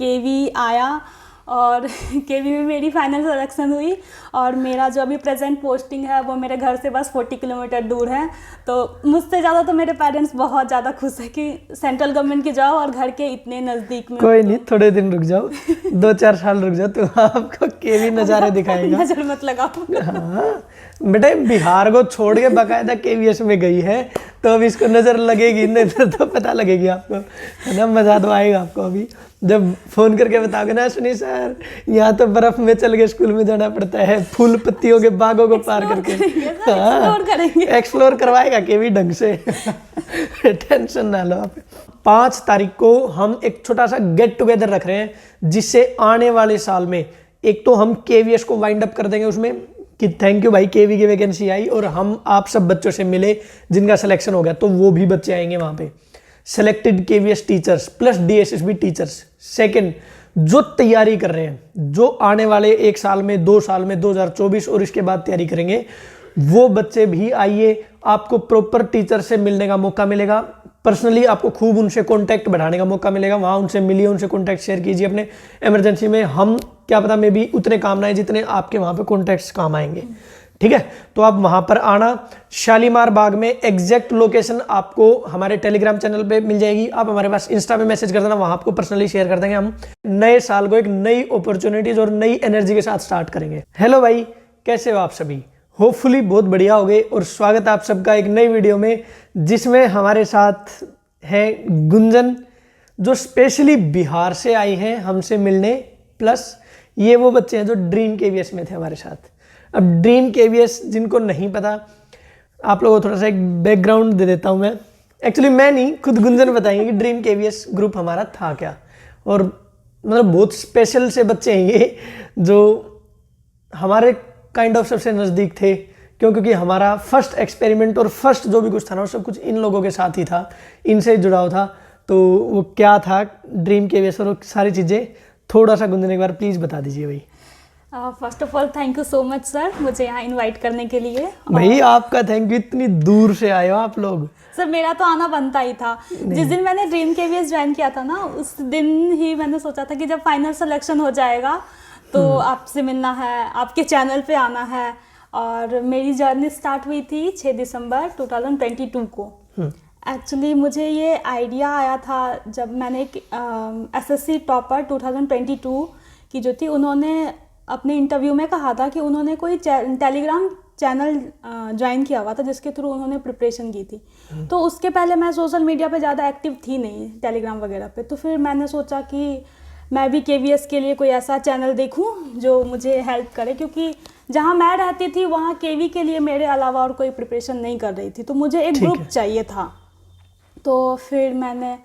केवी आया और केवी में मेरी फाइनल सिलेक्शन हुई और मेरा जो अभी प्रेजेंट पोस्टिंग है वो मेरे घर से बस 40 किलोमीटर दूर है। तो मुझसे ज़्यादा तो मेरे पेरेंट्स बहुत ज़्यादा खुश है कि सेंट्रल गवर्नमेंट की जाओ और घर के इतने नज़दीक में। कोई नहीं, थोड़े दिन रुक जाओ, 2-4 साल रुक जाओ तो आपको केवी नज़ारे दिखाएगा। नजर मत लगाओ। हाँ बेटा, बिहार को छोड़ के बाकायदा केवीएस में गई है तो अब इसको नज़र लगेगी, नहीं तो पता लगेगी आपको, है ना। मजा तो आएगा आपको अभी जब फोन करके बताओगे ना, सुनिए सर यहाँ तो बर्फ में चल के स्कूल में जाना पड़ता है, फूल पत्तियों के बागों को पार करके। हाँ एक्सप्लोर करवाएगा केवी ढंग से। टेंशन ना लो आप। 5 तारीख को हम एक छोटा सा गेट टुगेदर रख रहे हैं जिससे आने वाले साल में एक तो हम केवीएस को वाइंड अप कर देंगे उसमें कि थैंक यू भाई केवी की वैकेंसी आई और हम आप सब बच्चों से मिले जिनका सिलेक्शन हो गया, तो वो भी बच्चे आएंगे वहाँ पे, selected KVS teachers plus DSSB teachers. Second, जो तैयारी कर रहे हैं, जो आने वाले 1 साल में 2 साल में 2024 और इसके बाद तैयारी करेंगे, वो बच्चे भी आइए, आपको प्रॉपर टीचर से मिलने का मौका मिलेगा। पर्सनली आपको खूब उनसे कांटेक्ट बढ़ाने का मौका मिलेगा, वहाँ उनसे मिलिए, उनसे कांटेक्ट शेयर कीजिए अपने इमरजेंसी में। हम क्या पता में भी उतने काम ना आए जितने आपके वहाँ पे कॉन्टैक्ट्स काम आएंगे, ठीक है। तो आप वहाँ पर आना, शालीमार बाग में एग्जैक्ट लोकेशन आपको हमारे टेलीग्राम चैनल पे मिल जाएगी। आप हमारे पास इंस्टा पे मैसेज कर देना, वहाँ आपको पर्सनली शेयर कर देंगे। हम नए साल को एक नई अपॉर्चुनिटीज और नई एनर्जी के साथ स्टार्ट करेंगे। हेलो भाई, कैसे हो आप सभी? होपफुली बहुत बढ़िया हो गए और स्वागत है आप सबका एक नई वीडियो में जिसमें हमारे साथ है गुंजन, जो स्पेशली बिहार से आई हैं हमसे मिलने, प्लस ये वो बच्चे हैं जो ड्रीम केवीएस में थे हमारे साथ। अब ड्रीम केवीएस जिनको नहीं पता, आप लोगों को थोड़ा सा एक बैकग्राउंड दे देता हूँ मैं। एक्चुअली मैं नहीं, खुद गुंजन बताएंगे कि ड्रीम केवीएस ग्रुप हमारा था क्या। और मतलब बहुत स्पेशल से बच्चे हैं ये जो हमारे काइंड ऑफ सबसे नज़दीक थे, क्योंकि हमारा फर्स्ट एक्सपेरिमेंट और फर्स्ट जो भी कुछ था ना, सब कुछ इन लोगों के साथ ही था, इनसे जुड़ाव था। तो वो क्या था ड्रीम केवीएस और सारी चीज़ें थोड़ा सा गुंजन एक बार प्लीज़ बता दीजिए भाई। First of all thank you so much sir, मुझे यहाँ इनवाइट करने के लिए। भाई आपका थैंक यू, इतनी दूर से आए हो आप लोग। सर मेरा तो आना बनता ही था। जिस दिन मैंने ड्रीम केवीएस ज्वाइन किया था ना, उस दिन ही मैंने सोचा था कि जब फाइनल सिलेक्शन हो जाएगा तो आपसे मिलना है, आपके चैनल पे आना है। और मेरी जर्नी स्टार्ट हुई थी 6 दिसंबर 2022 को। एक्चुअली मुझे ये आइडिया आया था जब मैंने एक एसएससी टॉपर 2022 की जो थी, उन्होंने अपने इंटरव्यू में कहा था कि उन्होंने कोई टेलीग्राम चैनल ज्वाइन किया हुआ था जिसके थ्रू उन्होंने प्रिपरेशन की थी। तो उसके पहले मैं सोशल मीडिया पे ज़्यादा एक्टिव थी नहीं, टेलीग्राम वगैरह पे। तो फिर मैंने सोचा कि मैं भी केवीएस के लिए कोई ऐसा चैनल देखूं जो मुझे हेल्प करे, क्योंकि जहां मैं रहती थी वहां केवी के लिए मेरे अलावा और कोई प्रिपरेशन नहीं कर रही थी, तो मुझे एक ग्रुप चाहिए था। तो फिर मैंने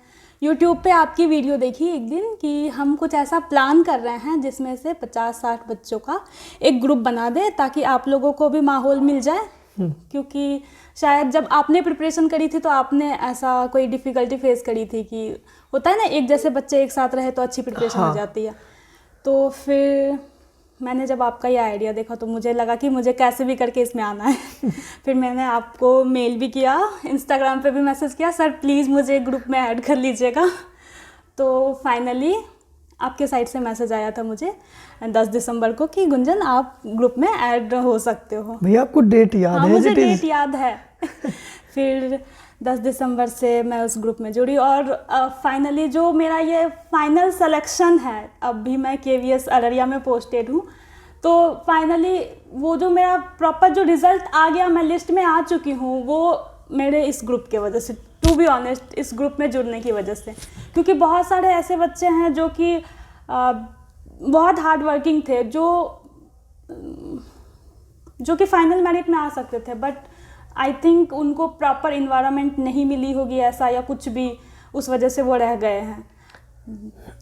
YouTube पे आपकी वीडियो देखी एक दिन कि हम कुछ ऐसा प्लान कर रहे हैं जिसमें से 50-60 बच्चों का एक ग्रुप बना दे ताकि आप लोगों को भी माहौल मिल जाए। क्योंकि शायद जब आपने प्रिपरेशन करी थी तो आपने ऐसा कोई डिफ़िकल्टी फेस करी थी कि होता है ना, एक जैसे बच्चे एक साथ रहे तो अच्छी प्रिपरेशन हो जाती है। तो फिर मैंने जब आपका ये आइडिया देखा तो मुझे लगा कि मुझे कैसे भी करके इसमें आना है। फिर मैंने आपको मेल भी किया, इंस्टाग्राम पे भी मैसेज किया, सर प्लीज़ मुझे ग्रुप में ऐड कर लीजिएगा। तो फाइनली आपके साइड से मैसेज आया था मुझे 10 दिसंबर को कि गुंजन आप ग्रुप में ऐड हो सकते हो। भैया आपको डेट याद है? हाँ मुझे डेट याद है। फिर 10 दिसंबर से मैं उस ग्रुप में जुड़ी और फाइनली जो मेरा ये फाइनल सिलेक्शन है, अभी मैं केवीएस अररिया में पोस्टेड हूँ। तो फाइनली वो जो मेरा प्रॉपर जो रिज़ल्ट आ गया, मैं लिस्ट में आ चुकी हूँ, वो मेरे इस ग्रुप के वजह से, टू बी ऑनेस्ट, इस ग्रुप में जुड़ने की वजह से। क्योंकि बहुत सारे ऐसे बच्चे हैं जो कि बहुत हार्ड वर्किंग थे, जो कि फाइनल मेरिट में आ सकते थे, बट आई थिंक उनको प्रॉपर इन्वायरमेंट नहीं मिली होगी ऐसा या कुछ भी, उस वजह से वो रह गए हैं।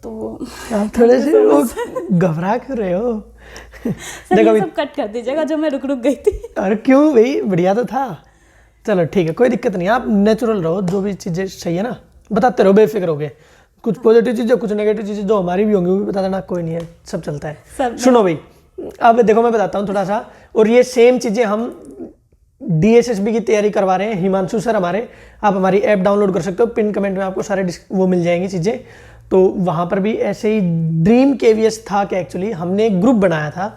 तो आप थोड़े से वो घबरा क्यों रहे हो? सर ये सब कट कर दीजिएगा जो मैं रुक गई थी। अरे क्यों भाई, बढ़िया तो था। चलो ठीक है, कोई दिक्कत नहीं, आप नेचुरल रहो, जो भी चीज़ें सही है ना बताते रहो, बेफिक्र हो गए। कुछ पॉजिटिव चीज़ें, कुछ नेगेटिव चीज़ें जो हमारी भी होंगी वो भी बता देना, कोई नहीं है, सब चलता है। सुनो भाई, अब देखो मैं बताता हूँ थोड़ा सा, और ये सेम चीज़ें हम डीएसएसबी की तैयारी करवा रहे हैं हिमांशु सर हमारे। आप हमारी ऐप डाउनलोड कर सकते हो, पिन कमेंट में आपको सारे वो मिल जाएंगी चीज़ें। तो वहाँ पर भी ऐसे ही ड्रीम केवीएस था कि एक्चुअली हमने एक ग्रुप बनाया था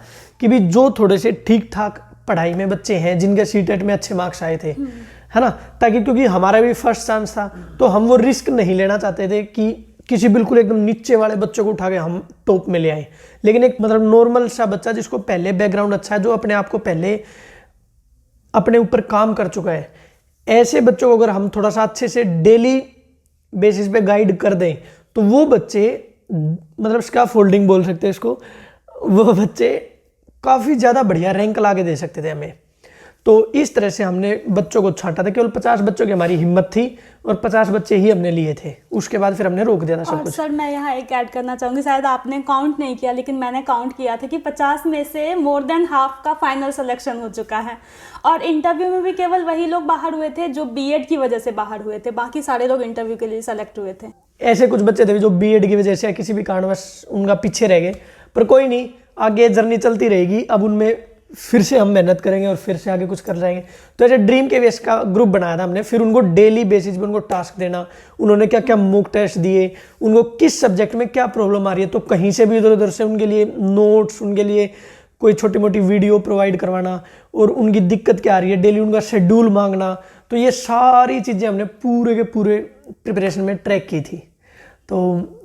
कि भी जो थोड़े से ठीक ठाक पढ़ाई में बच्चे हैं, जिनके सीटेट में अच्छे मार्क्स आए थे, है ना, ताकि क्योंकि हमारा भी फर्स्ट चांस था, तो हम वो रिस्क नहीं लेना चाहते थे कि किसी बिल्कुल एकदम नीचे वाले बच्चों को उठा के हम टॉप में ले आए। लेकिन एक मतलब नॉर्मल सा बच्चा जिसको पहले बैकग्राउंड अच्छा है, जो अपने आप को पहले अपने ऊपर काम कर चुका है, ऐसे बच्चों को अगर हम थोड़ा सा अच्छे से डेली बेसिस पे गाइड कर दें तो वो बच्चे, मतलब स्कैफोल्डिंग बोल सकते हैं इसको, वो बच्चे काफ़ी ज़्यादा बढ़िया रैंक ला के दे सकते थे हमें। तो इस तरह से हमने बच्चों को छांटा था। केवल 50 बच्चों की हमारी हिम्मत थी और 50 बच्चे ही हमने लिए थे। उसके बाद फिर हमने रोक दिया था सब और कुछ। सर मैं यहाँ एक ऐड करना चाहूँगी, शायद आपने काउंट नहीं किया लेकिन मैंने काउंट किया था कि 50 में से मोर देन हाफ का फाइनल सिलेक्शन हो चुका है। और इंटरव्यू में भी केवल वही लोग बाहर हुए थे जो बीएड की वजह से बाहर हुए थे, बाकी सारे लोग इंटरव्यू के लिए सेलेक्ट हुए थे। ऐसे कुछ बच्चे थे जो बीएड की वजह से या किसी भी कारणवश उनका पीछे रह गए, पर कोई नहीं, आगे जर्नी चलती रहेगी। अब उनमें फिर से हम मेहनत करेंगे और फिर से आगे कुछ कर जाएंगे। तो ऐसे ड्रीम केवीएस का ग्रुप बनाया था हमने। फिर उनको डेली बेसिस पे उनको टास्क देना, उन्होंने क्या क्या मॉक टेस्ट दिए, उनको किस सब्जेक्ट में क्या प्रॉब्लम आ रही है, तो कहीं से भी इधर उधर से उनके लिए नोट्स, उनके लिए कोई छोटी मोटी वीडियो प्रोवाइड करवाना, और उनकी दिक्कत क्या आ रही है डेली उनका शेड्यूल मांगना। तो ये सारी चीज़ें हमने पूरे के पूरे प्रिपरेशन में ट्रैक की थी। तो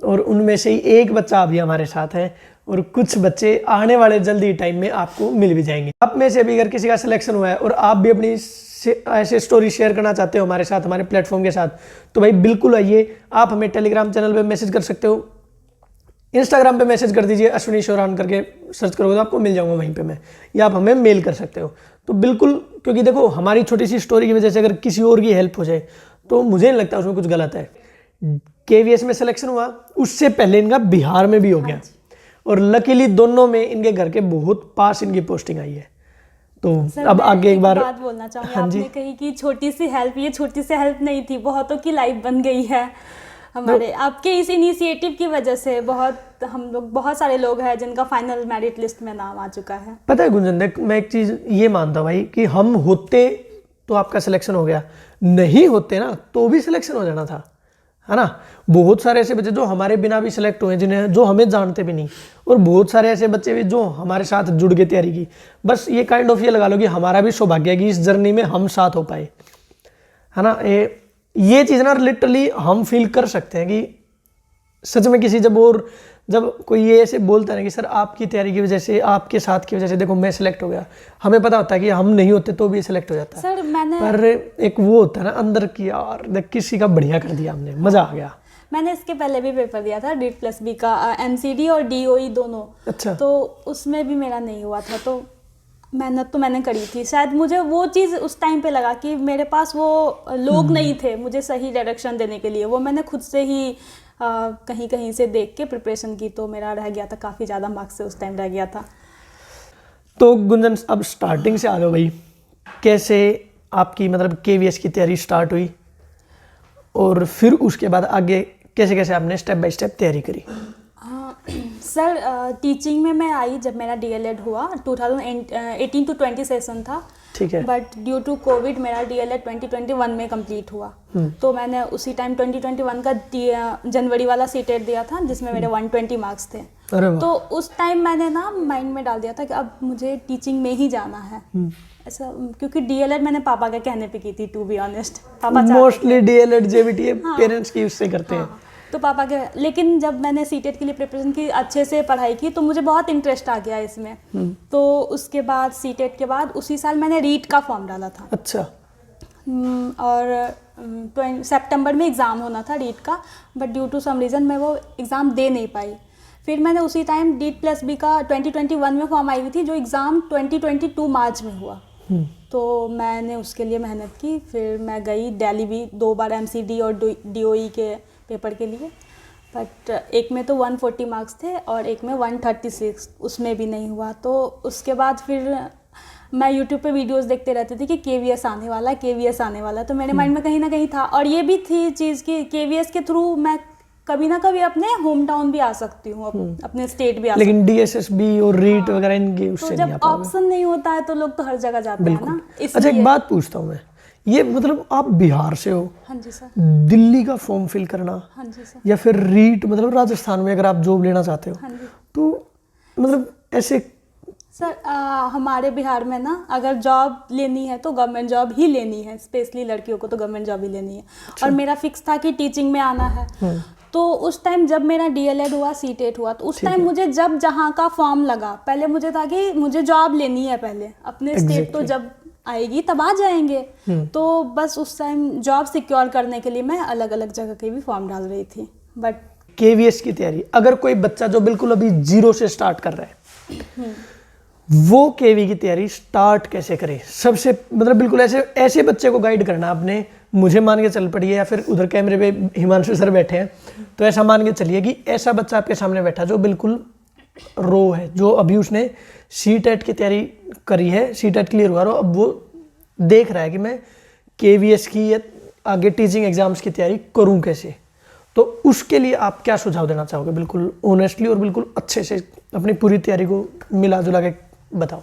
और उनमें से ही एक बच्चा अभी हमारे साथ है और कुछ बच्चे आने वाले जल्दी टाइम में आपको मिल भी जाएंगे। आप में से भी अगर किसी का सिलेक्शन हुआ है और आप भी अपनी ऐसे स्टोरी शेयर करना चाहते हो हमारे साथ, हमारे प्लेटफॉर्म के साथ, तो भाई बिल्कुल आइए। आप हमें टेलीग्राम चैनल पे मैसेज कर सकते हो, इंस्टाग्राम पे मैसेज कर दीजिए, अश्विनी शोरान करके सर्च करोगे तो आपको मिल जाऊंगा वहीं पे मैं, या आप हमें मेल कर सकते हो। तो बिल्कुल, क्योंकि देखो हमारी छोटी सी स्टोरी की वजह से अगर किसी और की हेल्प हो जाए तो मुझे नहीं लगता उसमें कुछ गलत है। केवीएस में सिलेक्शन हुआ, उससे पहले इनका बिहार में भी हो गया, और लकीली दोनों में इनके घर के बहुत पास इनकी पोस्टिंग आई है। तो अब आगे एक बार बात बोलना चाहूँगी। हाँ जी। आपने कही कि छोटी सी हेल्प, ये छोटी सी हेल्प नहीं थी, बहुतों की लाइफ बन गई है हमारे आपके इस इनिशिएटिव की वजह से। बहुत सारे लोग हैं जिनका फाइनल मेरिट लिस्ट में नाम आ चुका है। पता है गुंजन, देख मैं एक चीज़ ये मानता हूँ भाई कि हम होते तो आपका सिलेक्शन हो गया, नहीं होते ना तो भी सिलेक्शन हो जाना था, है ना। बहुत सारे ऐसे बच्चे जो हमारे बिना भी सिलेक्ट हुए, जिन्हें जो हमें जानते भी नहीं, और बहुत सारे ऐसे बच्चे भी जो हमारे साथ जुड़ के तैयारी की। बस ये काइंड ऑफ ये लगा लो कि हमारा भी सौभाग्य है कि इस जर्नी में हम साथ हो पाए, है ना। ये चीज़ ना लिटरली हम फील कर सकते हैं कि सच में किसी जब कोई ये ऐसे बोलता है ना कि सर आपकी तैयारी की वजह से, आपके साथ की वजह से देखो मैं सिलेक्ट हो गया, हमें पता होता है कि हम नहीं होते तो भी सिलेक्ट हो जाता है। सर मैंने पर एक वो होता है ना अंदर की, यार देख किसी का बढ़िया कर दिया हमने, मजा आ गया। मैंने इसके पहले भी पेपर दिया था, DIT+B का, MCD और DOE दोनों। अच्छा। तो उसमें भी मेरा नहीं हुआ था, तो मेहनत तो मैंने करी थी। शायद मुझे वो चीज़ उस टाइम पे लगा कि मेरे पास वो लोग नहीं थे मुझे सही डायरेक्शन देने के लिए। वो मैंने खुद से ही कहीं कहीं से देख के प्रिपरेशन की, तो मेरा रह गया था, काफ़ी ज़्यादा मार्क्स से उस टाइम रह गया था। तो गुंजन अब स्टार्टिंग से आ जाओ भाई, कैसे आपकी मतलब केवीएस की तैयारी स्टार्ट हुई और फिर उसके बाद आगे कैसे कैसे आपने स्टेप बाय स्टेप तैयारी करी? सर टीचिंग में मैं आई जब मेरा DLED हुआ, 2018 to 20 सेशन था। ठीक है। बट ड्यू टू कोविड मेरा DLED 2021 में कंप्लीट हुआ। तो मैंने उसी टाइम 2021 का जनवरी वाला सीटेट दिया था जिसमें मेरे 120 मार्क्स थे। अरे वाह। तो उस टाइम मैंने ना माइंड में डाल दिया था कि अब मुझे टीचिंग में ही जाना है ऐसा, क्योंकि DLED मैंने पापा के कहने पे की थी, टू बी ऑनेस्ट। पापा मोस्टली DLED JBT पेरेंट्स की उससे करते हैं। तो पापा के, लेकिन जब मैंने सीटेट के लिए प्रिपरेशन की, अच्छे से पढ़ाई की, तो मुझे बहुत इंटरेस्ट आ गया इसमें। तो उसके बाद सीटेट के बाद उसी साल मैंने रीट का फॉर्म डाला था। अच्छा। और सितंबर में एग्ज़ाम होना था रीट का, but due to some reason मैं वो एग्ज़ाम दे नहीं पाई। फिर मैंने उसी टाइम DIT+B का 2021 में फॉर्म आई हुई थी, जो एग्ज़ाम 2022 मार्च में हुआ। तो मैंने उसके लिए मेहनत की। फिर मैं गई दिल्ली भी 2 बार MCD और DOE के पेपर के लिए, बट एक में तो 140 मार्क्स थे और एक में 136, उसमें भी नहीं हुआ। तो उसके बाद फिर मैं यूट्यूब पे वीडियोस देखते रहती थी कि KVS आने वाला है, KVS आने वाला है। तो मेरे माइंड में कहीं ना कहीं था, और ये भी थी चीज़ कि KVS के थ्रू मैं कभी ना कभी अपने होम टाउन भी आ सकती हूँ, अपने स्टेट भी आ सकती हूँ। लेकिन DSSB और रीट वगैरह इनके तो उससे नहीं आ जब पाओगे। ऑप्शन नहीं होता है तो लोग तो हर जगह जाते हैं ना, अच्छा एक बात पूछता हूँ मैं, ये मतलब आप बिहार से हो, हाँ जी सर। दिल्ली का फॉर्म फिल करना, हाँ जी सर। या फिर रीट मतलब राजस्थान में अगर आप जॉब लेना चाहते हो, हाँ जी तो मतलब ऐसे सर, हमारे बिहार में ना अगर जॉब लेनी है तो गवर्नमेंट जॉब ही लेनी है, स्पेशली लड़कियों को तो गवर्नमेंट जॉब ही लेनी है। और मेरा फिक्स था कि टीचिंग में आना है। तो उस टाइम जब मेरा डीएलएड हुआ, सीटेट हुआ, तो उस टाइम मुझे जब जहाँ का फॉर्म लगा, पहले मुझे था कि मुझे जॉब लेनी है पहले, अपने स्टेट तो जब आएगी तब आ जाएंगे। तो बस उस टाइम जॉब सिक्योर करने के लिए मैं अलग अलग जगह के भी फॉर्म डाल रही थी। बट केवीएस की तैयारी, अगर कोई बच्चा जो बिल्कुल अभी जीरो से स्टार्ट कर रहा है, वो केवी की तैयारी स्टार्ट कैसे करे? सबसे मतलब बिल्कुल ऐसे बच्चे को गाइड करना आपने, मुझे मान के चल पड़िए, या फिर उधर कैमरे पे हिमांशु सर बैठे हैं, तो ऐसा मान के चलिए कि ऐसा बच्चा आपके सामने बैठा जो बिल्कुल रो है, जो अभी उसने सीटेट की तैयारी करी है, सीटेट क्लियर हुआ, अब वो देख रहा है कि मैं केवीएस की या आगे टीचिंग एग्जाम्स की तैयारी करूं कैसे, तो उसके लिए आप क्या सुझाव देना चाहोगे? बिल्कुल ऑनेस्टली और बिल्कुल अच्छे से अपनी पूरी तैयारी को मिला जुला के बताओ।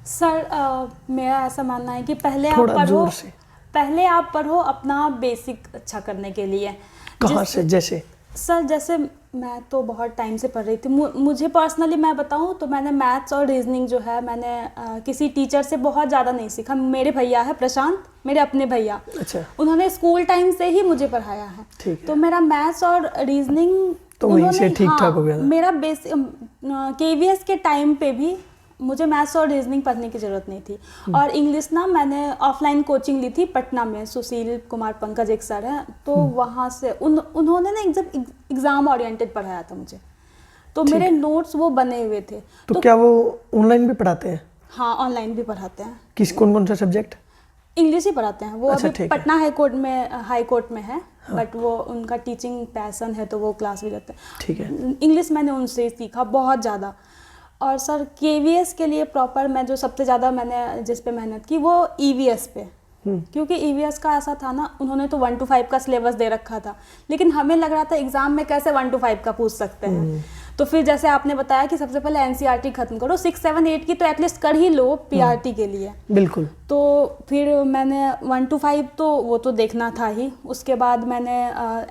सर, मेरा ऐसा मानना है कि पहले आप पढ़ो अपना बेसिक अच्छा करने के लिए। कहाँ से? जैसे मैं तो बहुत टाइम से पढ़ रही थी। मुझे पर्सनली मैं बताऊँ तो मैंने मैथ्स और रीजनिंग जो है मैंने किसी टीचर से बहुत ज़्यादा नहीं सीखा। मेरे भैया है प्रशांत, मेरे अपने भैया, अच्छा, उन्होंने स्कूल टाइम से ही मुझे पढ़ाया है। ठीक है। तो मेरा मैथ्स और रीजनिंग तो वहीं से ठीक ठाक हो गया था। मेरा बेसिक केवीएस के टाइम पे भी मुझे मैथ्स और रीजनिंग पढ़ने की ज़रूरत नहीं थी। और इंग्लिश ना मैंने ऑफलाइन कोचिंग ली थी पटना में, सुशील कुमार पंकज एक सर हैं, तो वहाँ से उन्होंने ना एकदम एग्ज़ाम ओरिएंटेड पढ़ाया था मुझे, तो मेरे नोट्स वो बने हुए थे। तो क्या वो ऑनलाइन भी पढ़ाते हैं? हाँ, ऑनलाइन भी पढ़ाते हैं। कौन सा सब्जेक्ट? इंग्लिश ही पढ़ाते हैं वो। अच्छा, अभी पटना हाई कोर्ट में है। हाँ। बट वो उनका टीचिंग पैसन है तो वो क्लास भी लेते हैं। ठीक है। इंग्लिश मैंने उनसे सीखा बहुत ज़्यादा। और सर केवीएस के लिए प्रॉपर मैं जो सबसे ज़्यादा मैंने जिस पे मेहनत की वो ईवीएस पे, क्योंकि ईवीएस का ऐसा था ना, उन्होंने तो 1 to 5 का सिलेबस दे रखा था, लेकिन हमें लग रहा था एग्जाम में कैसे 1 to 5 का पूछ सकते हैं। तो फिर जैसे आपने बताया कि सबसे पहले एनसीईआरटी खत्म करो, 6, 7, 8 की तो एटलीस्ट कर ही लो पीआरटी के लिए। बिल्कुल। तो फिर मैंने 1 to 5 तो वो तो देखना था ही। उसके बाद मैंने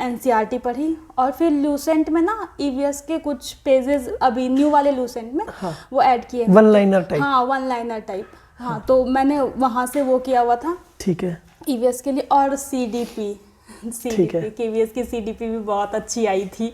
एनसीईआरटी पढ़ी, और फिर लूसेंट में ना ईवीएस के कुछ पेजेस अभी न्यू वाले लूसेंट में वो ऐड किए, वन लाइनर टाइप। हाँ, वन लाइनर टाइप। हाँ, तो मैंने वहाँ से वो किया हुआ था। ठीक है। ईवीएस के लिए। और सीडीपी केवीएस की सीडीपी भी बहुत अच्छी आई थी।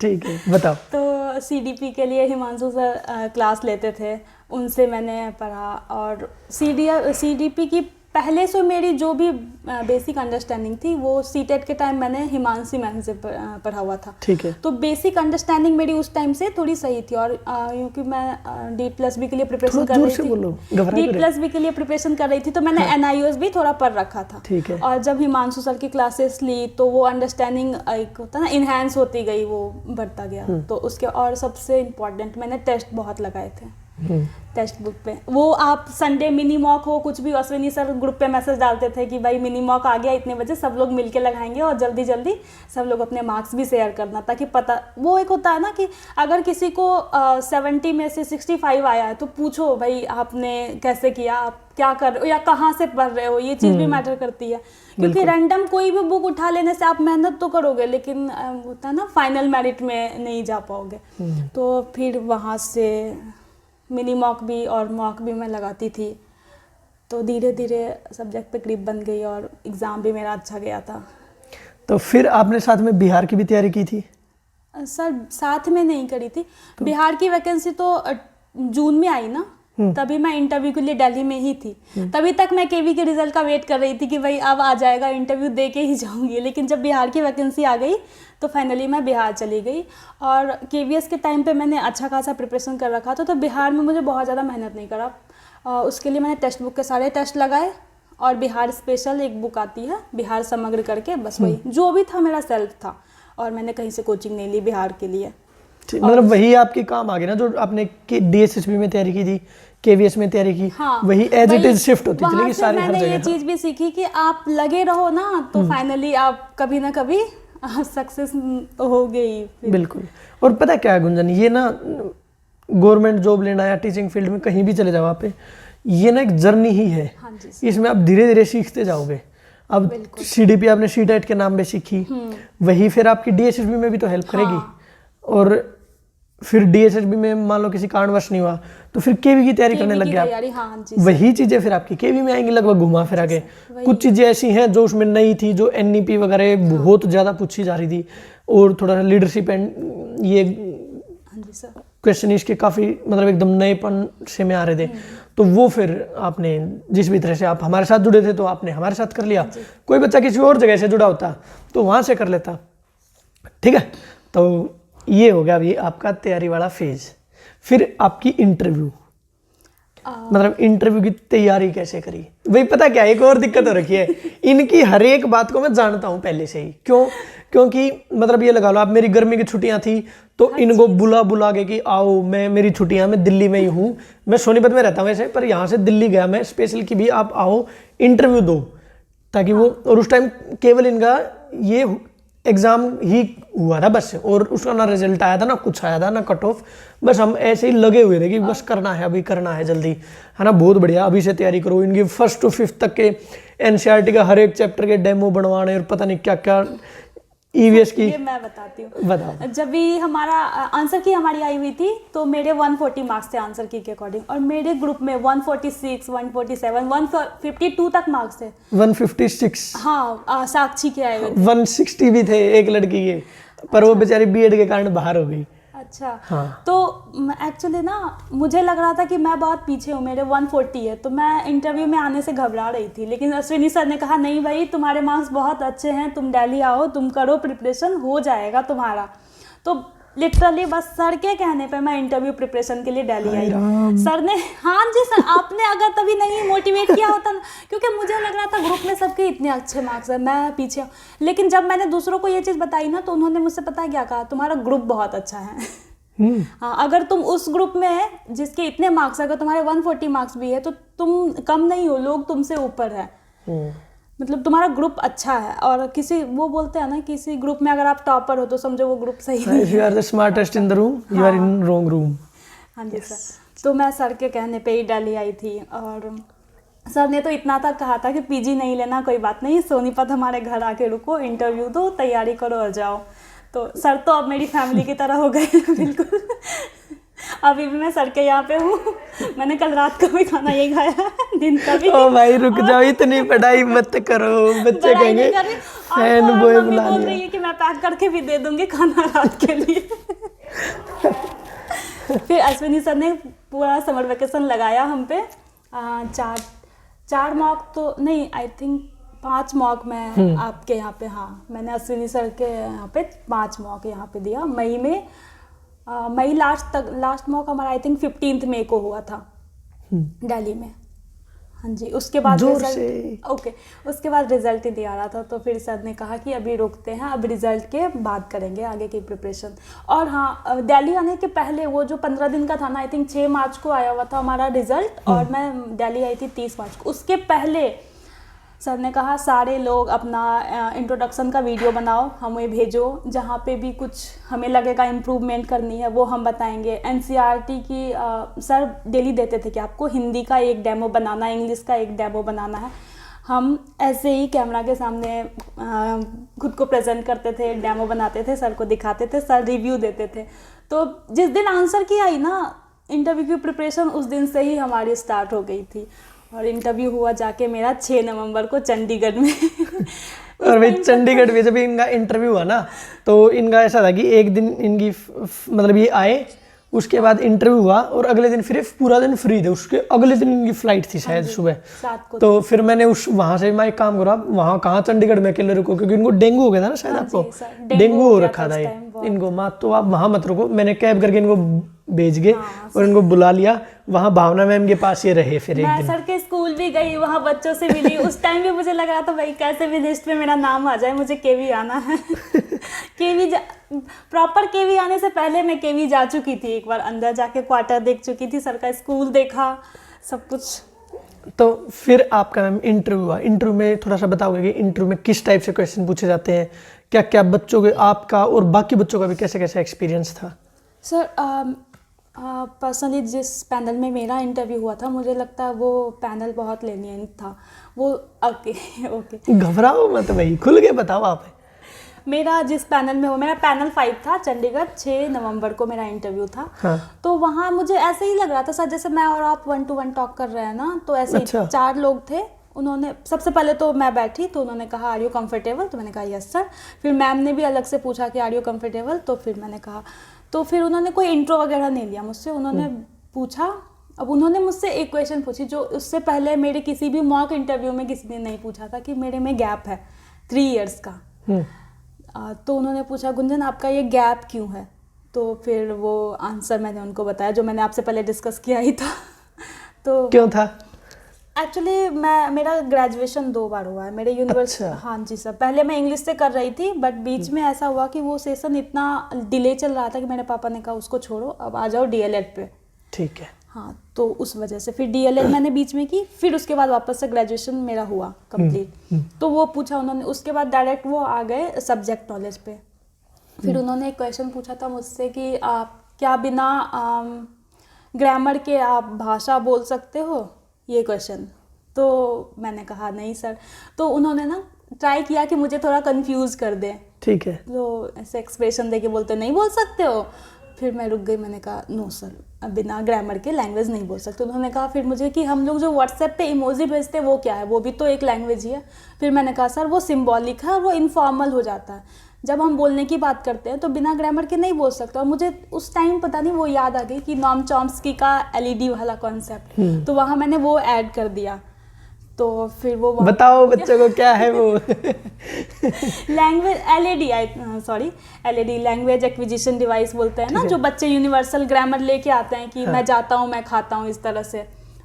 ठीक है, बताओ। तो सीडीपी के लिए हिमांशु सर क्लास लेते थे, उनसे मैंने पढ़ा। और सीडीपी की पहले से मेरी जो भी बेसिक अंडरस्टैंडिंग थी वो सीटेट के टाइम मैंने हिमांशी मैम से पढ़ा हुआ था। ठीक है। तो बेसिक अंडरस्टैंडिंग मेरी उस टाइम से थोड़ी सही थी। और क्योंकि मैं D+B के लिए प्रिपरेशन कर रही थी, D+B के लिए प्रिपरेशन कर रही थी, तो मैंने NIOS भी थोड़ा पढ़ रखा था। ठीक है। और जब हिमांशु सर की क्लासेस ली तो वो अंडरस्टैंडिंग एक होता ना, इन्हेंस होती गई, वो बढ़ता गया। तो उसके और सबसे इम्पोर्टेंट मैंने टेस्ट बहुत लगाए थे टेक्स्ट बुक पे। वो आप संडे मिनी मॉक हो कुछ भी, अश्विनी सर ग्रुप पे मैसेज डालते थे कि भाई मिनी मॉक आ गया इतने बजे, सब लोग मिलके लगाएंगे और जल्दी जल्दी सब लोग अपने मार्क्स भी शेयर करना, ताकि पता, वो एक होता है ना कि अगर किसी को 70 में से 65 आया है तो पूछो भाई आपने कैसे किया, आप क्या कर रहे हो या कहाँ से पढ़ रहे हो, ये चीज़ भी मैटर करती है। क्योंकि रैंडम कोई भी बुक उठा लेने से आप मेहनत तो करोगे लेकिन होता है ना फाइनल मेरिट में नहीं जा पाओगे। तो फिर वहाँ से मिनी मॉक भी और मॉक भी मैं लगाती थी, तो धीरे धीरे सब्जेक्ट पे ग्रिप बन गई और एग्ज़ाम भी मेरा अच्छा गया था। तो फिर आपने साथ में बिहार की भी तैयारी की थी? सर साथ में नहीं करी थी। बिहार की वैकेंसी तो जून में आई ना, तभी मैं इंटरव्यू के लिए दिल्ली में ही थी। तभी तक मैं केवी के रिजल्ट का वेट कर रही थी कि भाई अब आ जाएगा, इंटरव्यू दे के ही जाऊंगी। लेकिन जब बिहार की वैकेंसी आ गई तो फाइनली मैं बिहार चली गई। और केवीएस के टाइम पे मैंने अच्छा खासा प्रिपरेशन कर रखा था, तो बिहार में मुझे बहुत ज़्यादा मेहनत नहीं करा। उसके लिए मैंने टेक्स्ट बुक के सारे टेस्ट लगाए और बिहार स्पेशल एक बुक आती है बिहार समग्र करके, बस वही जो भी था मेरा सेल्फ था, और मैंने कहीं से कोचिंग नहीं ली बिहार के लिए। मतलब वही आपके काम आ गया ना, जो आपने DSSB में तैयारी की थी, केवीएस में तैयारी की, हाँ, वही एज इट इज शिफ्ट होती चली गई सारी हर जगह। मैंने ये चीज़ भी सीखी कि आप लगे रहो ना तो फाइनली आप कभी ना कभी सक्सेस हो गई। बिल्कुल। और पता क्या है गुंजन, ये ना गवर्नमेंट जॉब लेना या टीचिंग फील्ड में कहीं भी चले जाओ आप, ये ना एक जर्नी ही है। हाँ जी सर। इसमें आप धीरे धीरे सीखते जाओगे। अब CDP आपने CTET के नाम पे सीखी, वही फिर आपकी DSSB में भी तो हेल्प करेगी। और फिर DSSB में मान लो किसी कारणवश नहीं हुआ तो फिर KV की तैयारी करने लग गया आप। हाँ जी। वही चीजें फिर आपकी KV में आएंगी लगभग घुमा फिरा के। कुछ चीजें ऐसी हैं जो उसमें नई थी, जो NEP वगैरह बहुत ज्यादा पूछी जा रही थी, और थोड़ा सा लीडरशिप एंड ये क्वेश्चन इसके काफी मतलब एकदम नएपन से में आ रहे थे। तो वो फिर आपने जिस भी तरह से आप हमारे साथ जुड़े थे तो आपने हमारे साथ कर लिया। कोई बच्चा किसी और जगह से जुड़ा होता तो वहां से कर लेता। ठीक है, तो ये हो गया अभी आपका तैयारी वाला फेज। फिर आपकी इंटरव्यू, मतलब इंटरव्यू की तैयारी कैसे करी? वही पता क्या, एक और दिक्कत हो रखी है, इनकी हर एक बात को मैं जानता हूँ पहले से ही। क्योंकि मतलब ये लगा लो आप, मेरी गर्मी की छुट्टियां थी तो इनको बुला के कि आओ, मेरी छुट्टियां, मैं दिल्ली में ही हूँ, मैं सोनीपत में रहता हूँ वैसे, पर यहाँ से दिल्ली गया मैं स्पेशल कि भी आप आओ इंटरव्यू दो, ताकि वो, और उस टाइम केवल इनका ये एग्जाम ही हुआ था बस, और उसका ना रिजल्ट आया था, ना कुछ आया था, ना कट ऑफ, बस हम ऐसे ही लगे हुए थे कि बस करना है, अभी करना है जल्दी, है ना। बहुत बढ़िया, अभी से तैयारी करो। इनकी 1st to 5th तक के NCERT का हर एक चैप्टर के डेमो बनवाने और पता नहीं क्या क्या। EVS की ये मैं बताती हूँ। बताओ। जब भी हमारा आंसर की हमारी आई हुई थी तो मेरे 140 मार्क्स थे आंसर की के अकॉर्डिंग, और मेरे ग्रुप में 146, 147, 152 तक मार्क्स थे। 156, हाँ, साक्षी के आए हुए थे। 160 भी थे एक लड़की के, पर वो बेचारी BEd के कारण बाहर हो गई। अच्छा। हाँ। तो एक्चुअली ना मुझे लग रहा था कि मैं बहुत पीछे हूँ, मेरे 140 है, तो मैं इंटरव्यू में आने से घबरा रही थी। लेकिन अश्विनी सर ने कहा नहीं भाई, तुम्हारे मार्क्स बहुत अच्छे हैं, तुम दिल्ली आओ, तुम करो प्रिपरेशन, हो जाएगा तुम्हारा। तो लिटरली बस सर के कहने पे मैं इंटरव्यू प्रिपरेशन के लिए दिल्ली आई। सर ने, हाँ जी सर, आपने अगर तभी नहीं मोटिवेट किया होता ना, क्योंकि मुझे लग रहा था ग्रुप में सबके इतने अच्छे मार्क्स हैं, मैं पीछे हूँ। लेकिन जब मैंने दूसरों को ये चीज़ बताई ना, तो उन्होंने मुझसे पता क्या कहा, तुम्हारा ग्रुप बहुत अच्छा है। हाँ, अगर तुम उस ग्रुप में है जिसके इतने मार्क्स, अगर तुम्हारे 140 मार्क्स भी है तो तुम कम नहीं हो, लोग तुमसे ऊपर है। मतलब तुम्हारा ग्रुप अच्छा है। और किसी, वो बोलते हैं ना, किसी ग्रुप में अगर आप टॉपर हो तो समझो वो ग्रुप सही नहीं है। If you are the smartest in the room, you are in wrong room. हाँ जी सर। तो मैं सर के कहने पे ही दिल्ली आई थी, और सर ने तो इतना तक कहा था कि PG नहीं लेना, कोई बात नहीं, सोनीपत हमारे घर आके रुको, इंटरव्यू दो, तैयारी करो और जाओ। तो सर तो अब मेरी फैमिली की तरह हो गए बिल्कुल। अभी भी मैं सर के यहाँ पे हूँ। मैंने कल रात का भी खाना यही खाया है, दिन का भी। ओ भाई रुक जाओ, इतनी पढ़ाई मत करो, बच्चे कहेंगे फैन बॉय बुला बोल रही है कि मैं पैक करके भी दे दूंगी खाना रात के लिए। फिर अश्विनी सर ने पूरा समर वेकेशन लगाया हम पे। चार मॉक तो नहीं, आई थिंक 5 मॉक मैं आपके यहाँ पे, हाँ मैंने अश्विनी सर के यहाँ पे 5 मॉक यहाँ पे दिया मई में। मई लास्ट मॉक हमारा आई थिंक 15 मई को हुआ था दिल्ली में। हाँ जी, उसके बाद उसके बाद रिजल्ट ही दिया रहा था। तो फिर सर ने कहा कि अभी रोकते हैं, अब रिजल्ट के बाद करेंगे आगे की प्रिपरेशन। और हाँ, दिल्ली आने के पहले वो जो 15 दिन का था ना, आई थिंक 6 मार्च को आया हुआ था हमारा रिजल्ट, और मैं दिल्ली आई थी 30 मार्च को। उसके पहले सर ने कहा सारे लोग अपना इंट्रोडक्शन का वीडियो बनाओ, हमें भेजो, जहाँ पे भी कुछ हमें लगेगा इम्प्रूवमेंट करनी है वो हम बताएंगे। NCERT की सर डेली देते थे कि आपको हिंदी का एक डेमो बनाना है, इंग्लिश का एक डेमो बनाना है। हम ऐसे ही कैमरा के सामने खुद को प्रेजेंट करते थे, डेमो बनाते थे, सर को दिखाते थे, सर रिव्यू देते थे। तो जिस दिन आंसर की आई ना, इंटरव्यू की प्रिपरेशन उस दिन से ही हमारी स्टार्ट हो गई थी। और इंटरव्यू हुआ जाके मेरा 6 नवंबर को चंडीगढ़ में। और भाई चंडीगढ़ में जब इनका इंटरव्यू हुआ ना, तो इनका ऐसा था कि एक दिन इनकी मतलब ये आए, उसके बाद इंटरव्यू हुआ, और अगले दिन फिर पूरा दिन फ्री थे। उसके अगले दिन इनकी फ्लाइट थी शायद सुबह। तो फिर मैंने वहां से मैं एक काम करा, वहां कहाँ चंडीगढ़ में अकेले रुको, क्योंकि इनको डेंगू हो गया था ना शायद। आपको डेंगू हो रखा था ये इनको, तो आप वहां मत रुको। मैंने कैब करके इनको भेज गए और इनको बुला लिया। वहाँ भावना मैम के पास ये रहे फिर एक दिन। मैं सर के स्कूल भी गई, वहाँ बच्चों से मिली। उस टाइम भी मुझे लग रहा था भाई कैसे भी लिस्ट में मेरा नाम आ जाए, मुझे केवी आना है। प्रॉपर केवी आने से पहले मैं केवी जा चुकी थी, एक बार अंदर जाके क्वार्टर देख चुकी थी, सर का स्कूल देखा, सब कुछ। तो फिर आपका मैम इंटरव्यू हुआ। इंटरव्यू में थोड़ा सा बताओगे कि इंटरव्यू में किस टाइप से क्वेश्चन पूछे जाते हैं, क्या क्या बच्चों के, आपका और बाकी बच्चों का भी कैसे कैसे एक्सपीरियंस था? सर पर्सनली जिस पैनल में मेरा इंटरव्यू हुआ था, मुझे लगता है वो पैनल बहुत लेनियन था वो। ओके ओके, घबराओ मत भाई, खुल के बताओ आप। मेरा जिस पैनल में हो, मेरा पैनल 5 था, चंडीगढ़ 6 नवंबर को मेरा इंटरव्यू था। हाँ। तो वहाँ मुझे ऐसे ही लग रहा था सर, जैसे मैं और आप 1-to-1 टॉक कर रहे हैं ना, तो ऐसे अच्छा। 4 लोग थे। उन्होंने सबसे पहले तो मैं बैठी, तो उन्होंने कहा आर यू कंफर्टेबल, तो मैंने कहा यस सर। फिर मैम ने भी अलग से पूछा कि आर यू कंफर्टेबल, तो फिर मैंने कहा, तो फिर उन्होंने कोई इंट्रो वगैरह नहीं लिया मुझसे, उन्होंने पूछा। अब उन्होंने मुझसे एक क्वेश्चन पूछी जो उससे पहले मेरे किसी भी मॉक इंटरव्यू में किसी ने नहीं पूछा था, कि मेरे में गैप है 3 इयर्स का। तो उन्होंने पूछा गुंजन आपका ये गैप क्यों है, तो फिर वो आंसर मैंने उनको बताया जो मैंने आपसे पहले डिस्कस किया ही था। तो क्यों था? एक्चुअली मेरा ग्रेजुएशन 2 बार हुआ है मेरे यूनिवर्सिटी। अच्छा। हाँ जी सर, पहले मैं इंग्लिश से कर रही थी, बट बीच में ऐसा हुआ कि वो सेशन इतना डिले चल रहा था कि मेरे पापा ने कहा उसको छोड़ो, अब आ जाओ डीएलएड पे। ठीक है। हाँ, तो उस वजह से फिर डीएलएड मैंने बीच में की, फिर उसके बाद वापस से ग्रेजुएशन मेरा हुआ कंप्लीट। तो वो पूछा उन्होंने, उसके बाद डायरेक्ट वो आ गए सब्जेक्ट नॉलेज पे। फिर उन्होंने एक क्वेश्चन पूछा था मुझसे कि आप क्या बिना ग्रामर के आप भाषा बोल सकते हो, ये क्वेश्चन। तो मैंने कहा नहीं सर। तो उन्होंने ना ट्राई किया कि मुझे थोड़ा कंफ्यूज कर दें। ठीक है। तो ऐसे एक्सप्रेशन दे के बोलते नहीं बोल सकते हो। फिर मैं रुक गई, मैंने कहा नो सर, बिना ग्रामर के लैंग्वेज नहीं बोल सकते। उन्होंने कहा फिर मुझे कि हम लोग जो व्हाट्सएप पे इमोजी भेजते हैं वो क्या है, वो भी तो एक लैंग्वेज ही है। फिर मैंने कहा सर वो सिंबॉलिक है और वो इनफॉर्मल हो जाता है, जब हम बोलने की बात करते हैं तो बिना ग्रामर के नहीं बोल सकते। और मुझे उस टाइम पता नहीं वो याद आ गई कि नॉम चॉम्स्की का एलईडी वाला कॉन्सेप्ट, तो वहाँ मैंने वो ऐड कर दिया। तो फिर वो बताओ बच्चों को क्या है वो। Language LED language acquisition device बोलते हैं ना, जो बच्चे यूनिवर्सल ग्रामर लेके आते हैं कि मैं जाता हूँ, मैं खाता हूँ, इस तरह से।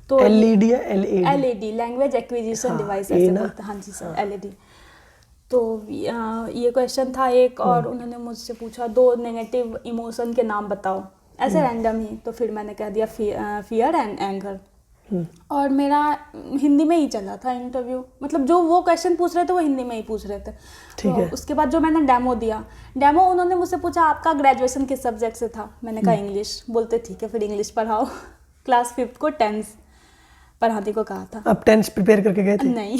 तो एलईडी या LED? LED language acquisition device ऐसे बोलते हैं। हाँ जी सर, एलईडी। तो ये क्वेश्चन था एक, और उन्होंने मुझसे पूछा 2 नेगेटिव इमोशन के नाम बताओ, ऐसे रैंडम ही। तो फिर मैंने कह दिया फियर एंड एंगर। और मेरा हिंदी में ही चला था इंटरव्यू, मतलब जो वो क्वेश्चन पूछ रहे थे वो हिंदी में ही पूछ रहे थे। ठीक है। उसके बाद जो मैंने डेमो दिया, उन्होंने मुझसे पूछा आपका ग्रेजुएशन किस सब्जेक्ट से था, मैंने कहा इंग्लिश। बोलते ठीक है फिर इंग्लिश पढ़ाओ। क्लास 5 को टेंस पढ़ाने को कहा था। आप टेंस प्रिपेयर करके गए थे? नहीं,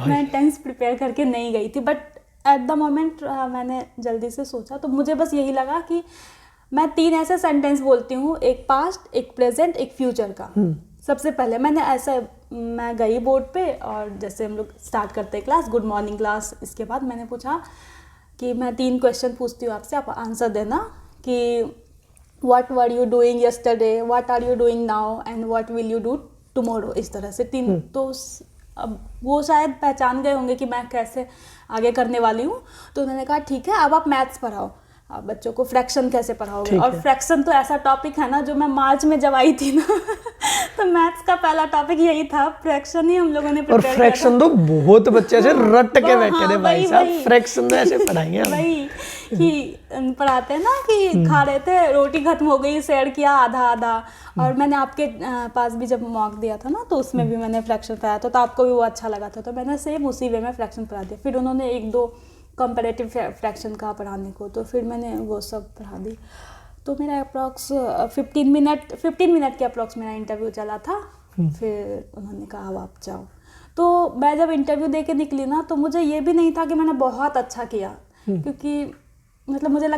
मैं टेंस प्रिपेयर करके नहीं गई थी, बट एट द मोमेंट मैंने जल्दी से सोचा, तो मुझे बस यही लगा कि मैं 3 ऐसे सेंटेंस बोलती हूँ, एक पास्ट, एक प्रेजेंट, एक फ्यूचर का। सबसे पहले मैं गई बोर्ड पे, और जैसे हम लोग स्टार्ट करते हैं क्लास, गुड मॉर्निंग क्लास। इसके बाद मैंने पूछा कि मैं 3 क्वेश्चन पूछती हूँ आपसे, आप आंसर देना कि what were you doing yesterday, what are you doing now, and what will you do tomorrow. इस तरह से 3। तो अब वो शायद पहचान गए होंगे कि मैं कैसे आगे करने वाली हूँ। तो उन्होंने कहा ठीक है, अब आप मैथ्स पढ़ाओ, आप बच्चों को फ्रैक्शन कैसे पढ़ाओगे। और फ्रैक्शन तो ऐसा टॉपिक है ना, जो मैं मार्च में जब आई थी ना तो मैथ्स का पहला टॉपिक यही था, फ्रैक्शन ही हम लोगों ने और फ्रैक्शन तो बहुत बच्चे ऐसे रट के बैठे थे भाई साहब, फ्रैक्शन तो ऐसे पढ़ाएंगे हम। वही कि पढ़ाते हैं ना कि खा रहे थे, रोटी खत्म हो गई, शेयर किया आधा आधा। और मैंने आपके पास भी जब मॉक दिया था ना, तो उसमें भी मैंने फ्रैक्शन पढ़ाया था, तो आपको भी वो अच्छा लगा था, तो मैंने सेम उसी वे में फ्रैक्शन पढ़ा दिया। फिर उन्होंने 1-2 कंपैरेटिव फ्रैक्शन कहा पढ़ाने को, तो फिर मैंने वो सब पढ़ा दी। तो मेरा अप्रॉक्स 15 मिनट के अप्रॉक्स मेरा इंटरव्यू चला था। फिर उन्होंने कहा अब आप जाओ। तो मैं जब इंटरव्यू दे के निकली ना, तो मुझे ये भी नहीं था कि मैंने बहुत अच्छा किया, क्योंकि मतलब मुझे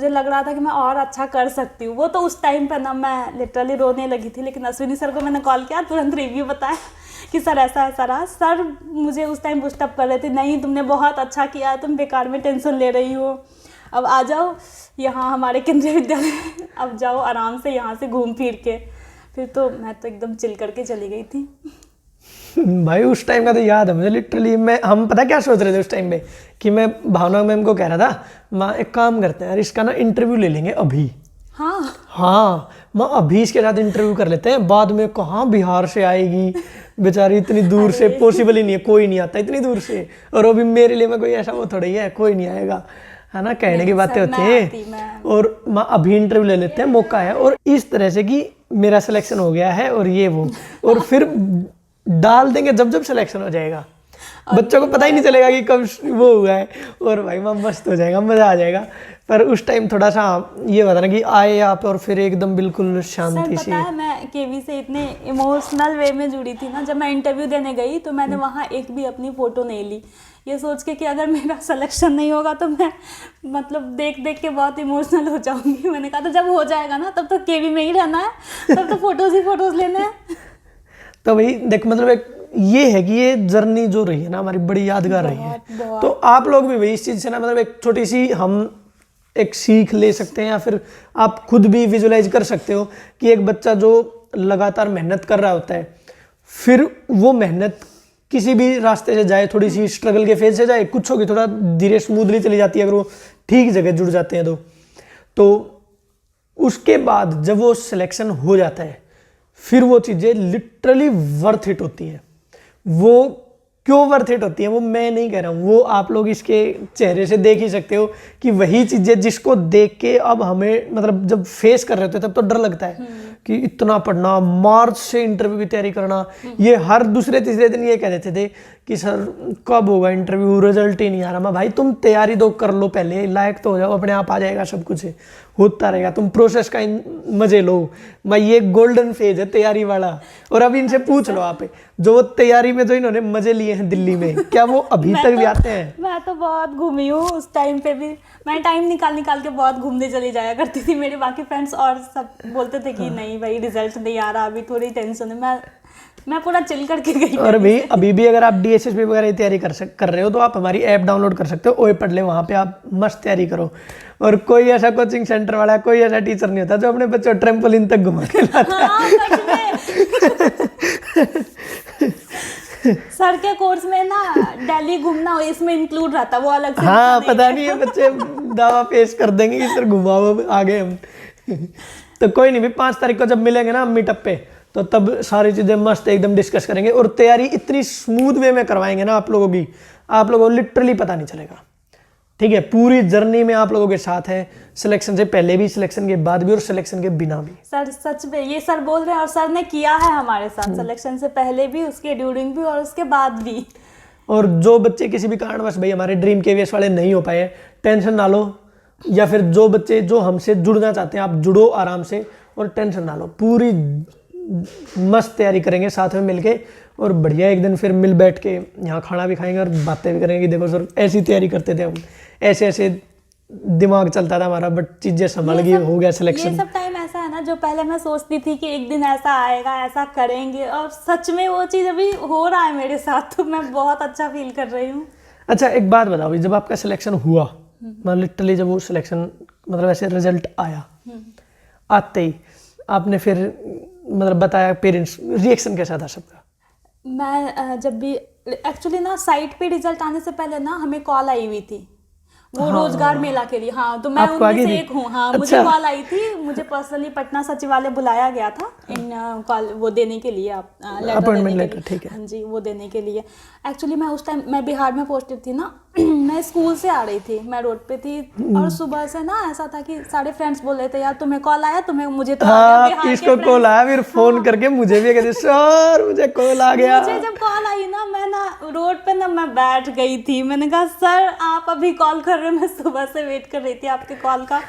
लग रहा था कि मैं और अच्छा कर सकती हूँ। वो तो उस टाइम पे ना मैं लिटरली रोने लगी थी, लेकिन अश्विनी सर को मैंने कॉल किया, तुरंत रिव्यू बताया कि सर ऐसा रहा। सर मुझे उस टाइम पुशअप कर रहे थे, नहीं तुमने बहुत अच्छा किया, तुम बेकार में टेंशन ले रही हो, अब आ जाओ यहाँ हमारे केंद्रीय विद्यालय, अब जाओ आराम से यहाँ से घूम फिर के। फिर तो मैं तो एकदम चिल करके चली गई थी। भाई उस टाइम का तो याद है मुझे लिटरली। हम पता क्या सोच रहे थे उस टाइम पे, कि मैं भावना मैम को कह रहा था, माँ एक काम करते हैं यार, इसका ना इंटरव्यू ले लेंगे अभी। हाँ माँ अभी इसके साथ इंटरव्यू कर लेते हैं, बाद में कहाँ बिहार से आएगी बेचारी, इतनी दूर से पॉसिबल ही नहीं है, कोई नहीं आता इतनी दूर से। और अभी मेरे लिए मैं कोई ऐसा वो थोड़ा ही है, कोई नहीं आएगा, है ना, कहने की बातें होती हैं। और माँ अभी इंटरव्यू ले लेते हैं, मौका है। और इस तरह से कि मेरा सिलेक्शन हो गया है और ये वो, और फिर डाल देंगे जब सिलेक्शन हो जाएगा। बच्चों को पता ही नहीं चलेगा कि कब वो हुआ है, और भाई वहाँ मस्त हो जाएगा, मज़ा आ जाएगा। पर उस टाइम थोड़ा सा ये बता ना कि आए आप और फिर एकदम बिल्कुल सर शांति पता सी। है मैं केवी से इतने इमोशनल वे में जुड़ी थी ना, जब मैं इंटरव्यू देने गई तो मैंने वहाँ एक भी अपनी फ़ोटो नहीं ली, ये सोच के कि अगर मेरा सिलेक्शन नहीं होगा तो मैं मतलब देख देख के बहुत इमोशनल हो जाऊंगी। मैंने कहा था जब हो जाएगा ना तब तो केवी में ही रहना है, तब तो फोटोज़ ही फोटोज़ लेने हैं। तो भाई देख मतलब एक ये है कि ये जर्नी जो रही है ना हमारी बड़ी यादगार रही है। बहुत। तो आप लोग भी भाई इस चीज़ से ना मतलब एक छोटी सी हम एक सीख ले सकते हैं, या फिर आप खुद भी विजुलाइज कर सकते हो कि एक बच्चा जो लगातार मेहनत कर रहा होता है, फिर वो मेहनत किसी भी रास्ते से जाए, थोड़ी सी स्ट्रगल के फेज से जाए, कुछ होगी थोड़ा धीरे स्मूथली चली जाती है अगर वो ठीक जगह जुड़ जाते हैं तो उसके बाद जब वो सिलेक्शन हो जाता है फिर वो चीज़ें लिटरली वर्थ इट होती हैं। वो क्यों वर्थ इट होती है वो मैं नहीं कह रहा हूँ, वो आप लोग इसके चेहरे से देख ही सकते हो कि वही चीज़ें जिसको देख के अब हमें मतलब जब फेस कर रहे होते तब तो डर लगता है कि इतना पढ़ना, मार्च से इंटरव्यू की तैयारी करना, ये हर दूसरे तीसरे दिन ये कह देते थे कि सर कब होगा इंटरव्यू, रिजल्ट ही नहीं आ रहा। मैं भाई तुम तैयारी तो कर लो, पहले लायक तो हो जाओ, अपने आप आ जाएगा, सब कुछ होता रहेगा, तुम प्रोसेस का मजे लो। मैं ये गोल्डन फेज है तैयारी वाला। और अभी इनसे पूछ लो आप, जो तैयारी में जो इन्होंने मजे लिए हैं दिल्ली में, क्या वो अभी तक भी आते हैं? मैं तो बहुत घूमी हूँ उस टाइम पे भी, मैं टाइम निकाल के बहुत घूमने चली जाया करती थी। मेरे बाकी फ्रेंड्स और सब बोलते थे कि नहीं भाई रिजल्ट नहीं आ रहा, अभी थोड़ी टेंशन है। मैं पूरा चिल करके गई। और भी अभी भी अगर आप DSSB वगैरह की तैयारी कर रहे हो तो आप हमारी ऐप डाउनलोड कर सकते हो, ओए पढ़ ले, वहाँ पे आप मस्त तैयारी करो। और कोई ऐसा कोचिंग सेंटर वाला, कोई ऐसा टीचर नहीं होता जो अपने बच्चों ट्रैम्पोलिन तक घुमा के लाता है। हाँ, सच में। सर के कोर्स में ना दिल्ली घूमना इसमें इंक्लूड रहता, वो अलग से हाँ पता नहीं है बच्चे दावा पेश कर देंगे कि सर घुमाओ आगे हम। तो कोई नहीं भी 5 तारीख को जब मिलेंगे ना मीटअप पे, तो तब सारी चीज़ें मस्त एकदम डिस्कस करेंगे और तैयारी इतनी स्मूथ वे में करवाएंगे ना आप लोगों की, आप लोगों को लिटरली पता नहीं चलेगा। ठीक है, पूरी जर्नी में आप लोगों के साथ है, सिलेक्शन से पहले भी, सिलेक्शन के बाद भी और सिलेक्शन के बिना भी। सर सच में ये सर बोल रहे हैं और सर ने किया है हमारे साथ, सिलेक्शन से पहले भी, उसके ड्यूरिंग भी और उसके बाद भी। और जो बच्चे किसी भी कारणवश भाई हमारे ड्रीम KVS वाले नहीं हो पाए, टेंशन ना लो, या फिर जो बच्चे जो हमसे जुड़ना चाहते हैं आप जुड़ो आराम से और टेंशन ना लो, पूरी मस्त तैयारी करेंगे साथ में मिलके और बढ़िया एक दिन फिर मिल बैठ के यहाँ खाना भी खाएंगे और बातें भी करेंगे कि देखो सर ऐसी तैयारी करते थे हम, ऐसे ऐसे दिमाग चलता था हमारा, बट चीज़ें संभल गई, हो गया सिलेक्शन। ये सब टाइम ऐसा है ना जो पहले मैं सोचती थी कि एक दिन ऐसा आएगा, ऐसा करेंगे, और सच में वो चीज़ अभी हो रहा है मेरे साथ, तो मैं बहुत अच्छा फील कर रही हूँ। अच्छा एक बात बताओ, जब आपका सिलेक्शन हुआ, मतलब लिटरली जब वो सिलेक्शन मतलब ऐसे रिजल्ट आया, आते ही आपने फिर मतलब बताया, पेरेंट्स रिएक्शन कैसा था सबका? मैं जब भी एक्चुअली ना साइट पे रिजल्ट आने से पहले ना हमें कॉल आई हुई थी, वो रोजगार मेला के लिए। हाँ, तो मैं उनमें से एक हूँ। हाँ, अच्छा। मुझे कॉल आई थी, मुझे पर्सनली पटना सचिवालय बुलाया गया था इन कॉल वो देने के लिए, आप अपॉइंटमेंट लेटर, ठीक है। हाँ जी, वो देने के लिए। एक्चुअली मैं उस टाइम मैं बिहार में पोस्टेड थी ना, मैं स्कूल से आ रही थी, मैं रोड पे थी, और सुबह से ना ऐसा था कि सारे फ्रेंड्स बोल रहे थे यार तुम्हें कॉल आया, तुम्हें, मुझे तो आ गया बिहार के इसको कॉल आया, फिर फोन करके मुझे भी कहते सर मुझे कॉल आ गया। मुझे जब कॉल आई ना, मैं ना रोड पे ना मैं बैठ गई थी, मैंने कहा सर आप अभी कॉल कर रहे हो, मैं सुबह से वेट कर रही थी आपके कॉल का।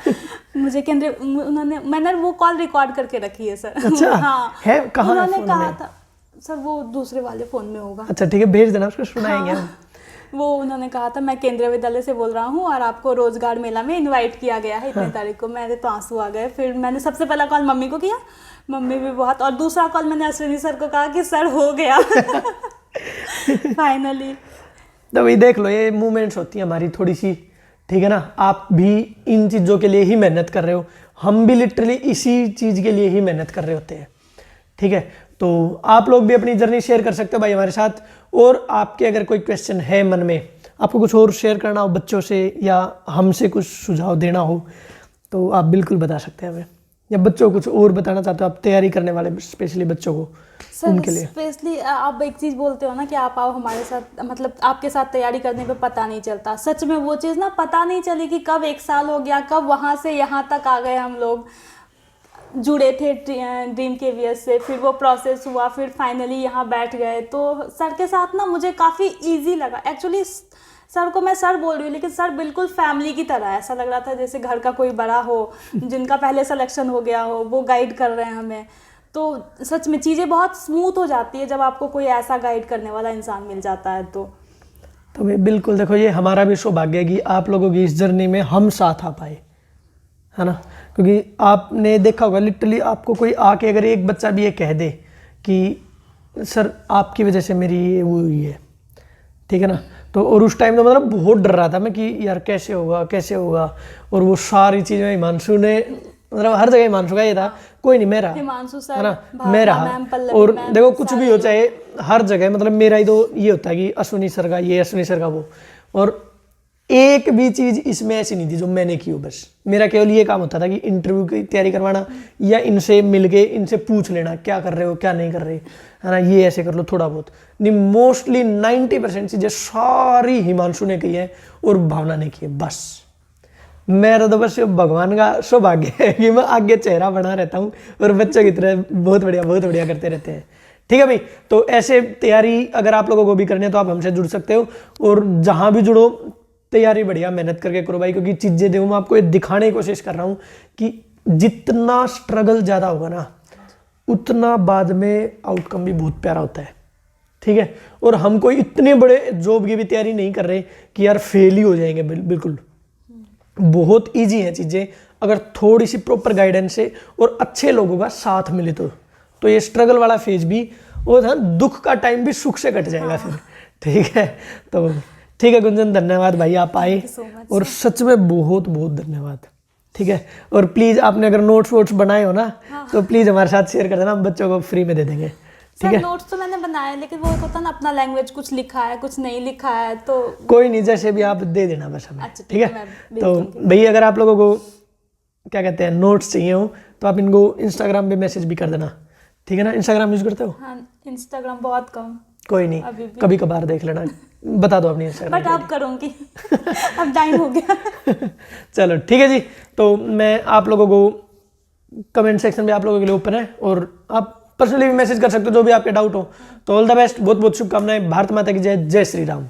मुझे केंद्रीय मैंने वो कॉल रिकॉर्ड करके रखी है सर। अच्छा, हाँ, है कहाँ? उन्होंने कहा था सर वो दूसरे वाले फोन में होगा। अच्छा ठीक है, भेज देना, उसको सुनाएंगे हम। वो उन्होंने कहा था मैं केंद्रीय विद्यालय से बोल रहा हूँ और आपको रोजगार मेला में इनवाइट किया गया है इतनी तारीख को। मेरे तो आंसू आ गए। फिर मैंने सबसे पहला कॉल मम्मी को किया, मम्मी भी बहुत, और दूसरा कॉल मैंने अश्विनी सर को कहा कि सर हो गया फाइनली। तो भाई देख लो, ये मूवमेंट्स होती है हमारी थोड़ी सी, ठीक है ना। आप भी इन चीज़ों के लिए ही मेहनत कर रहे हो, हम भी लिटरली इसी चीज़ के लिए ही मेहनत कर रहे होते हैं, ठीक है। तो आप लोग भी अपनी जर्नी शेयर कर सकते हो भाई हमारे साथ। और आपके अगर कोई क्वेश्चन है मन में, आपको कुछ और शेयर करना हो बच्चों से या हमसे कुछ सुझाव देना हो, तो आप बिल्कुल बता सकते हैं हमें। या बच्चों को कुछ और बताना चाहते हो आप, तैयारी करने वाले स्पेशली बच्चों को, उनके लिए। स्पेशली आप एक चीज़ बोलते हो ना कि आप आओ हमारे साथ, मतलब आपके साथ तैयारी करने पे पता नहीं चलता। सच में वो चीज़ ना पता नहीं चली कि कब 1 साल हो गया, कब वहाँ से यहाँ तक आ गए हम लोग। जुड़े थे ड्रीम केवीएस से, फिर वो प्रोसेस हुआ, फिर फाइनली यहाँ बैठ गए। तो सर के साथ ना मुझे काफ़ी इजी लगा एक्चुअली। सर को मैं सर बोल रही हूँ, लेकिन सर बिल्कुल फैमिली की तरह, ऐसा लग रहा था जैसे घर का कोई बड़ा हो, जिनका पहले सिलेक्शन हो गया हो, वो गाइड कर रहे हैं हमें। तो सच में चीज़ें बहुत स्मूथ हो जाती है जब आपको कोई ऐसा गाइड करने वाला इंसान मिल जाता है। तो भाई बिल्कुल देखो, ये हमारा भी सौभाग्य है कि आप लोगों की इस जर्नी में हम साथ आ पाए, है ना। क्योंकि आपने देखा होगा लिटरली, आपको कोई आके अगर एक बच्चा भी ये कह दे कि सर आपकी वजह से मेरी ये वो हुई है, ठीक है ना, तो और उस टाइम तो मतलब बहुत डर रहा था मैं कि यार कैसे होगा कैसे होगा। और वो सारी चीज़ें हिमांशु ने, मतलब हर जगह हिमांशु का ये था, कोई नहीं मैं रहा, हिमांशु सर, है ना, मैं रहा। और देखो कुछ भी हो चाहे हर जगह, मतलब मेरा ही तो ये होता है कि अश्विनी सर का ये, अश्विनी सर का वो। और एक भी चीज़ इसमें ऐसी नहीं थी जो मैंने की हो, बस मेरा केवल ये काम होता था कि इंटरव्यू की तैयारी करवाना या इनसे मिलके इनसे पूछ लेना क्या कर रहे हो क्या नहीं कर रहे, है ना, ये ऐसे कर लो थोड़ा बहुत। नहीं, मोस्टली 90% चीज़ें सारी हिमांशु ने की है और भावना ने की है। बस मेरा तो बस भगवान का सौभाग्य है कि मैं आगे चेहरा बना रहता हूँ और बच्चों की तरह बहुत बढ़िया करते रहते हैं। ठीक है भाई, तो ऐसे तैयारी अगर आप लोगों को भी करनी है तो आप हमसे जुड़ सकते हो, और जहाँ भी जुड़ो तैयारी बढ़िया मेहनत करके करो भाई। क्योंकि चीज़ें देखो, मैं आपको ये दिखाने की कोशिश कर रहा हूँ कि जितना स्ट्रगल ज़्यादा होगा ना, उतना बाद में आउटकम भी बहुत प्यारा होता है। ठीक है, और हम कोई इतने बड़े जॉब की भी तैयारी नहीं कर रहे कि यार फेल ही हो जाएंगे, बिल्कुल बहुत इजी है चीज़ें, अगर थोड़ी सी प्रॉपर गाइडेंस से और अच्छे लोगों का साथ मिले तो ये स्ट्रगल वाला फेज भी, और हाँ दुख का टाइम भी सुख से कट जाएगा फिर। ठीक है, तो ठीक है गुंजन, धन्यवाद भाई आप आए, और सच में बहुत धन्यवाद। ठीक है, और प्लीज़ आपने अगर नोट्स वोट्स बनाए हो ना, तो प्लीज़ हमारे साथ शेयर कर देना, हम बच्चों को फ्री में दे देंगे। ठीक है, नोट्स तो मैंने बनाए, लेकिन वो होता है ना अपना लैंग्वेज, कुछ लिखा है कुछ नहीं लिखा है, तो कोई नहीं, जैसे भी आप दे देना बस हमें। अच्छा, ठीक है, तो भैया अगर आप लोगों को क्या कहते हैं नोट्स चाहिए हो तो आप इनको इंस्टाग्राम पे मैसेज भी कर देना। ठीक है ना, इंस्टाग्राम यूज करते हो? हाँ, इंस्टाग्राम बहुत कम, कोई नहीं, कभी कभार देख लेना, बता दो अपनी इंस्टाग्राम। बट आप करूँगी अब टाइम हो गया। चलो ठीक है जी, तो मैं आप लोगों को कमेंट सेक्शन में आप लोगों के लिए ओपन है, और आप पर्सनली भी मैसेज कर सकते हो जो भी आपके डाउट हो। तो ऑल द बेस्ट, बहुत शुभकामनाएं। भारत माता की जय, जय श्री राम।